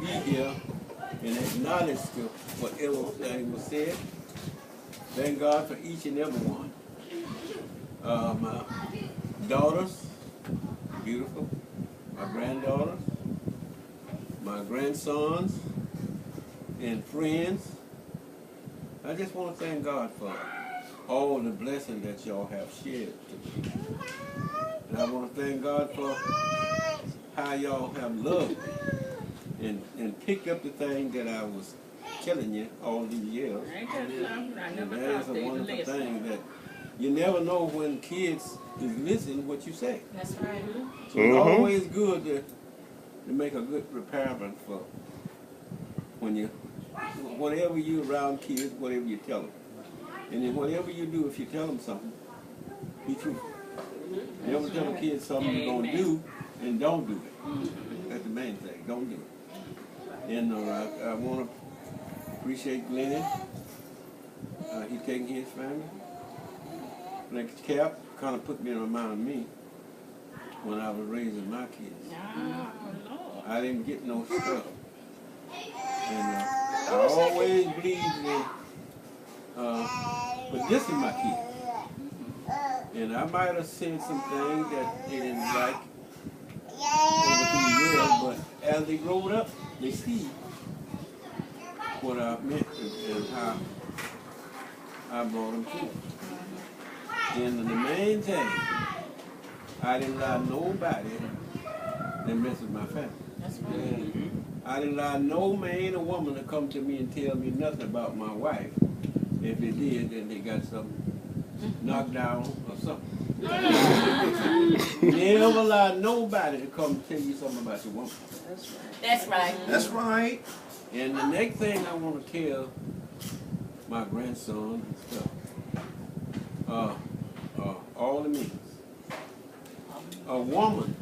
be here and acknowledge to whatever thing was said. Thank God for each and every one. My daughters, beautiful. My granddaughters, my grandsons, and friends. I just want to thank God for all the blessings that y'all have shared to me. And I want to thank God for how y'all have loved me and picked up the thing that I was telling you all these years. And that is a wonderful thing that you never know when kids is listening what you say. That's right. So it's always good to make a good repairment for when you, whenever you're around kids, whatever you tell them. And then whatever you do, if you tell them something, be truthful. Never tell the kids something you're going to do and don't do it. That's the main thing. Don't do it. And I want to appreciate Glenn. He taking his family. Like Cap kind of put me in mind of me when I was raising my kids. I didn't get no stuff. And I always believed in but this is my kids. And I might have said some things that they didn't like over through the years, but as they growed up, they see what I meant and how I brought them to. And the main thing, I didn't allow nobody that mess with my family. That's right. I didn't allow no man or woman to come to me and tell me nothing about my wife. If they did, then they got something knocked down or something. Never allow nobody to come tell you something about your woman. That's right. That's right. And the next thing I want to tell my grandson and stuff, all the means. A woman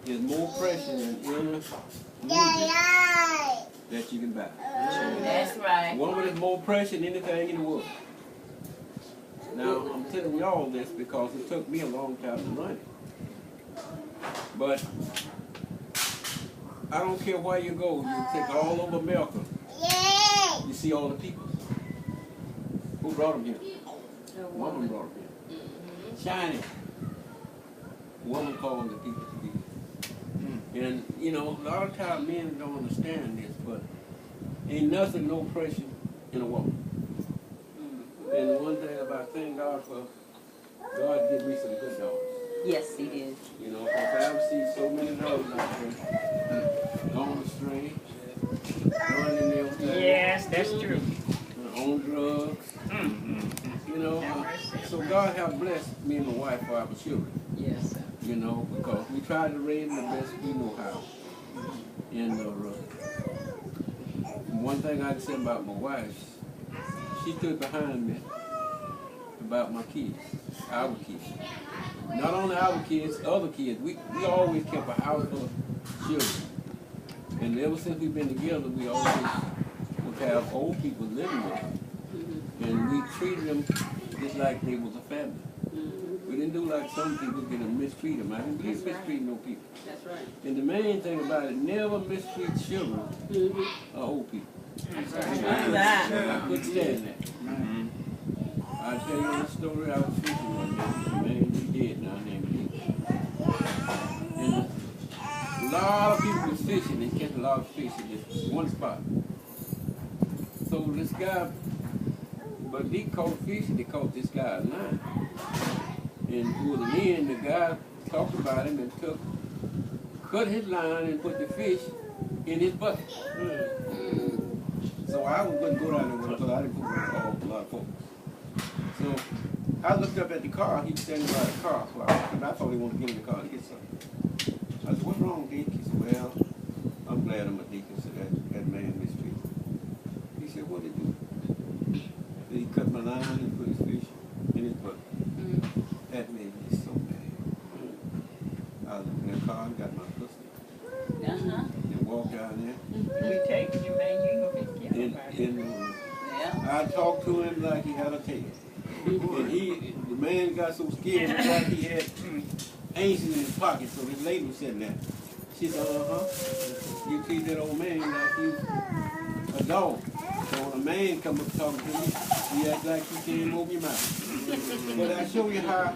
is more precious than any music that you can buy. That's right. A woman is more precious than anything in the world. Now, I'm telling you all this because it took me a long time to learn it. But I don't care where you go. You take all over America. You see all the people. Who brought them here? A woman brought them here. Shining. A woman called the people to be. And, you know, a lot of times men don't understand this, but ain't nothing no pressure in a woman. And the one thing about thank God for, God gave me some good daughters. Yes, he did. You know, because I've seen so many daughters out there gone astray, going in there with that. Yes, that's true. On drugs. You know, so God have blessed me and my wife for our children. Yes, sir. You know, because we try to raise them the best we know how. And one thing I can say about my wife, she stood behind me about my kids, our kids. Not only our kids, other kids. We always kept a house full of children. And ever since we've been together, we always would have old people living with us. And we treated them just like they was a family. We didn't do like some people get to mistreat them. I didn't mistreat no people. That's right. And the main thing about it, never mistreat children or old people. I couldn't stand that. I'll tell you a story. I was fishing one day. The man, he dead now, named Pete. And a lot of people was fishing and catch a lot of fish in this one spot. So this guy, but they caught fish and they caught this guy a line. And toward the end, the guy talked about him and cut his line and put the fish in his bucket. So I wouldn't go down there with him because I didn't put a lot of folks. So I looked up at the car. He was standing by the car. So I thought he wanted to get in the car to get something. I said, "What's wrong, Dick?" He said, "Well, I'm glad I'm a deacon." So that man mistreated me. He said, "What did he do?" Then he cut my line and put his fish in his bucket. That made me so mad. I was in the car and got my pistol. And walked down there. We taking you, man. You ain't gonna get killed by it. I talked to him like he had a tail. And the man got so scared that he had angels in his pocket, so his lady was sitting there. She said, you treat that old man like you a dog. So when a man come up talking to me, you act like you can't move your mouth. But I show you how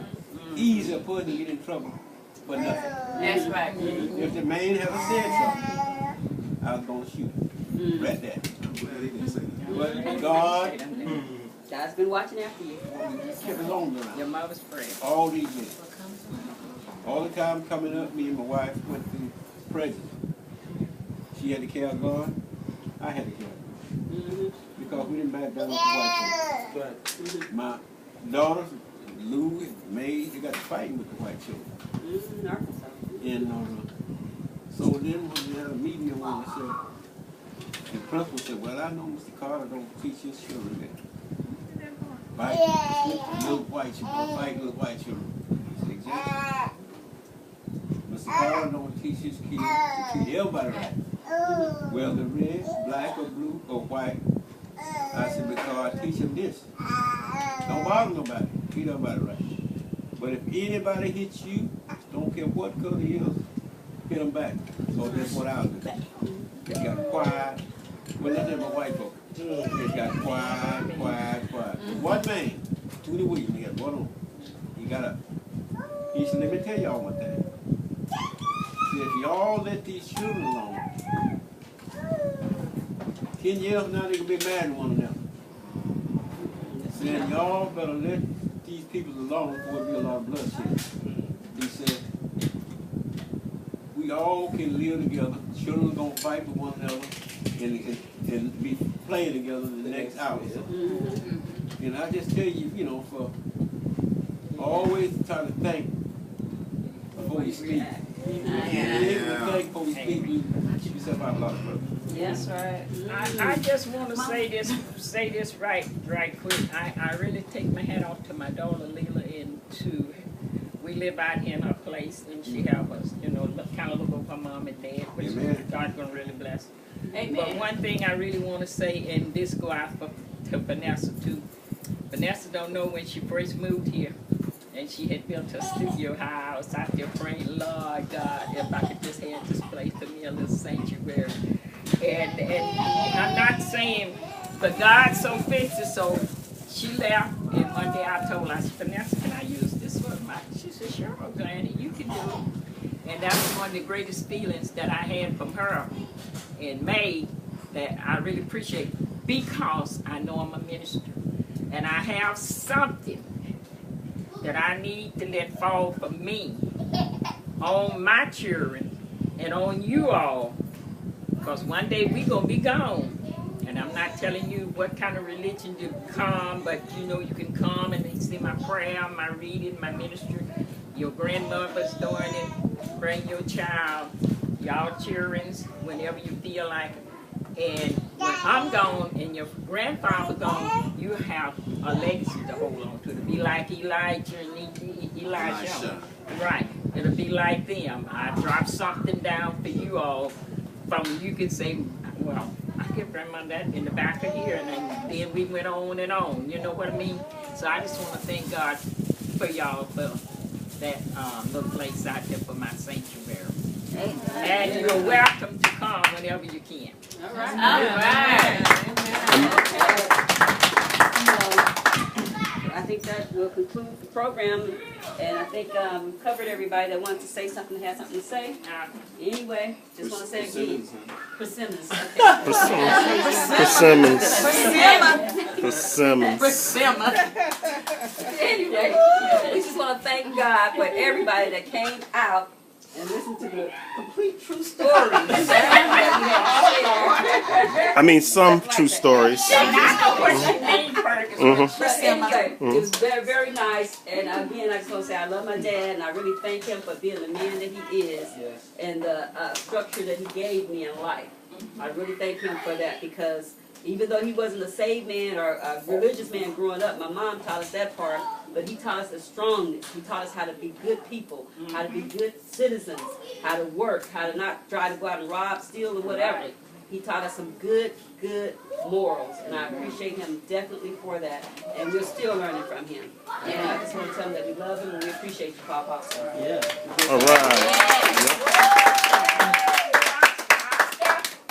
easy a person get in trouble for nothing. That's right. If the man had said something, I was going to shoot him. Right there. But God God's been watching after you. kept us on Your around mother's friend. all these years. All the time coming up, me and my wife went through prison. She had to carry God. I had to carry God. Because we didn't back down with the white children. My daughters, Lou and May, they got to fighting with the white children. Arkansas. And so then when we had a meeting and one said, the principal said, well, I know Mr. Carter don't teach his children that. Fight little white children, fight little white children. I said, exactly. Mr. Carter don't teach his kids to treat everybody right. Whether red, black, or blue, or white. I said, because I teach them this. Don't bother nobody. Treat everybody right. But if anybody hits you, don't care what color he is, hit them back. So that's what I'll do. It got quiet. Well, that's my white folks. It got quiet. One man, 20 weeks, he got one on. He got up. He said, let me tell y'all one thing. See, if y'all let these children alone, 10 years from now they can be mad at one another. Said, y'all better let these people alone before it be a lot of bloodshed. He said, we all can live together. Children are going to fight with one another and be playing together in the next hour. And I just tell you, you know, for always try to think before you speak. Think before you speak, you keep yourself out of a lot of trouble. Yes, right. I just want to say this right quick. I really take my hat off to my daughter Leela and we live out here in her place and she have us, you know, kind of look over her mom and dad, which God's gonna really bless. Amen. But one thing I really want to say, and this go out to Vanessa too. Vanessa don't know when she first moved here, and she had built her studio house out there praying, Lord God, if I could just have this place to me a little sanctuary. And I'm not saying, but God so fixed it, so she left, and one day I told her, I said, Vanessa, can I use this for my? She said, sure, Granny, you can do it. And that was one of the greatest feelings that I had from her in May that I really appreciate because I know I'm a minister. And I have something that I need to let fall for me on my children and on you all. Because one day we're going to be gone. And I'm not telling you what kind of religion you come, but you know you can come and see my prayer, my reading, my ministry. Your grandmother's doing it. Bring your child, y'all children's, whenever you feel like it. And when I'm gone and your grandfather gone, you have a legacy to hold on to. It'll be like Elijah and Elijah. Right. It'll be like them. I dropped something down for you all. From you can say, well, I give grandma that in the back of here, and then we went on and on. You know what I mean? So I just want to thank God for y'all for that little place out there for my sanctuary. And you're welcome to come whenever you can. All right. I think that will conclude the program, and I think we've covered everybody that wanted to say something, had something to say. Anyway, just want to say again, Persimmons. Persimmons. Anyway, we just want to thank God for everybody that came out and listened to the complete true story. I mean, some true stories. Anyway, it was very, very nice. And again, I just want to say I love my dad, and I really thank him for being the man that he is and the structure that he gave me in life. I really thank him for that because even though he wasn't a saved man or a religious man growing up, my mom taught us that part, but he taught us the strongness. He taught us how to be good people, how to be good citizens, how to work, how to not try to go out and rob, steal, or whatever. He taught us some good morals, and I appreciate him definitely for that. And we're still learning from him. And I just want to tell him that we love him and we appreciate you, Papa. All right.